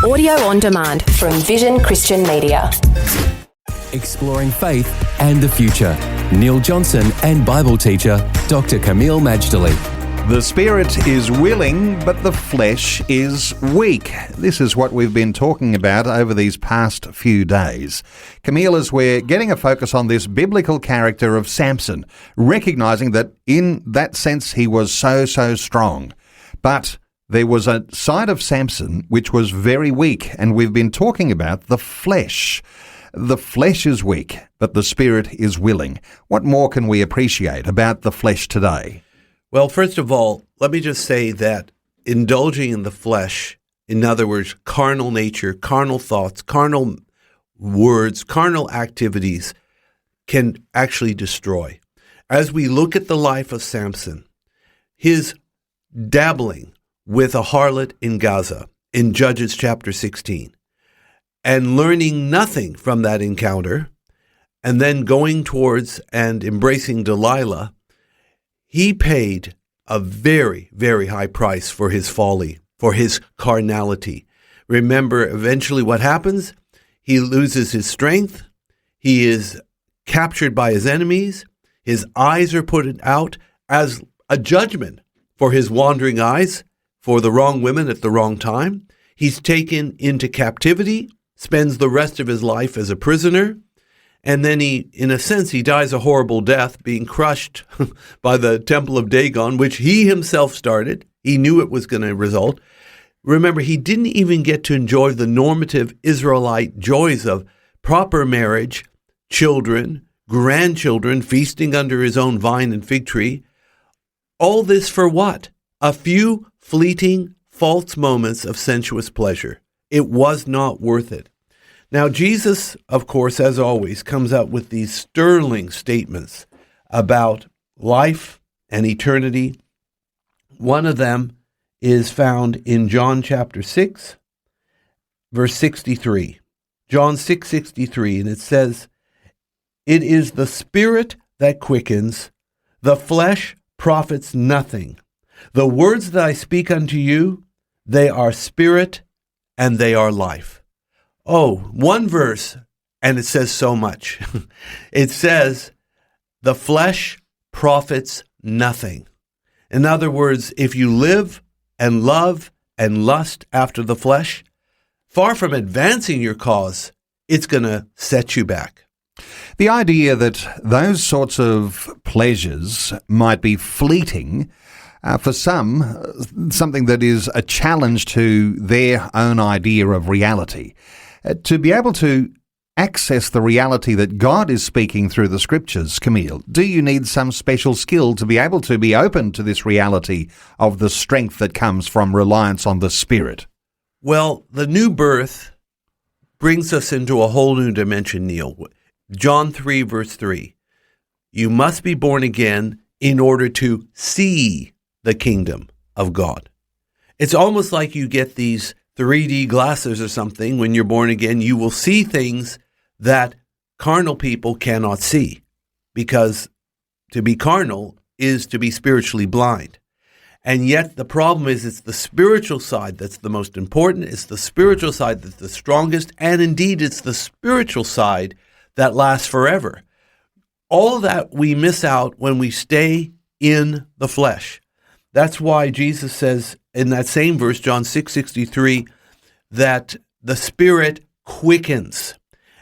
audio on demand from Vision Christian Media. Exploring faith and the future. Neil Johnson and Bible teacher Dr. Camille Majdali. The spirit is willing, but the flesh is weak. This is what we've been talking about over these past few days. Camille, as we're getting a focus on this biblical character of Sampson, recognizing that in that sense he was so strong. But there was a side of Sampson which was very weak, and we've been talking about the flesh. The flesh is weak, but the spirit is willing. What more can we appreciate about the flesh today? Well, first of all, let me just say that indulging in the flesh, in other words, carnal nature, carnal thoughts, carnal words, carnal activities, can actually destroy. As we look at the life of Sampson, his dabbling with a harlot in Gaza, in Judges chapter 16, and learning nothing from that encounter, and then going towards and embracing Delilah, he paid a very, very high price for his folly, for his carnality. Remember, eventually what happens? He loses his strength. He is captured by his enemies. His eyes are put out as a judgment for his wandering eyes, for the wrong women at the wrong time. He's taken into captivity, spends the rest of his life as a prisoner. And then he, in a sense, he dies a horrible death, being crushed by the temple of Dagon, which he himself started. He knew it was going to result. Remember, he didn't even get to enjoy the normative Israelite joys of proper marriage, children, grandchildren, feasting under his own vine and fig tree. All this for what? A few fleeting, false moments of sensuous pleasure. It was not worth it. Now, Jesus, of course, as always, comes out with these sterling statements about life and eternity. One of them is found in John chapter 6, verse 63. John 6:63, and it says, "It is the spirit that quickens, the flesh profits nothing. The words that I speak unto you, they are spirit and they are life." Oh, one verse, and it says so much. It says, the flesh profits nothing. In other words, if you live and love and lust after the flesh, far from advancing your cause, it's going to set you back. The idea that those sorts of pleasures might be fleeting, for some, something that is a challenge to their own idea of reality. To be able to access the reality that God is speaking through the scriptures, Camille, do you need some special skill to be able to be open to this reality of the strength that comes from reliance on the Spirit? Well, the new birth brings us into a whole new dimension, Neil. John 3, verse 3. You must be born again in order to see the kingdom of God. It's almost like you get these 3D glasses or something. When you're born again, you will see things that carnal people cannot see, because to be carnal is to be spiritually blind. And yet the problem is it's the spiritual side that's the most important. It's the spiritual side that's the strongest. And indeed, it's the spiritual side that lasts forever. All that we miss out when we stay in the flesh. That's why Jesus says in that same verse, John 6:63, that the Spirit quickens.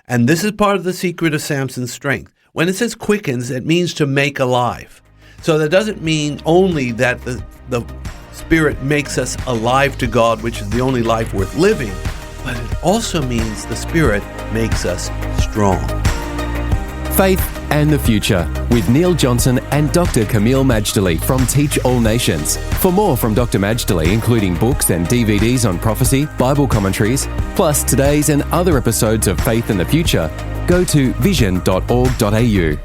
And this is part of the secret of Samson's strength. When it says quickens, it means to make alive. So that doesn't mean only that the Spirit makes us alive to God, which is the only life worth living, but it also means the Spirit makes us strong. Faith and the Future with Neil Johnson and Dr. Camille Majdali from Teach All Nations. For more from Dr. Majdali, including books and DVDs on prophecy, Bible commentaries, plus today's and other episodes of Faith and the Future, go to vision.org.au.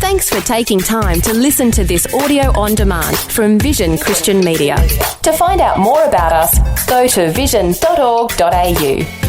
Thanks for taking time to listen to this audio on demand from Vision Christian Media. To find out more about us, go to vision.org.au.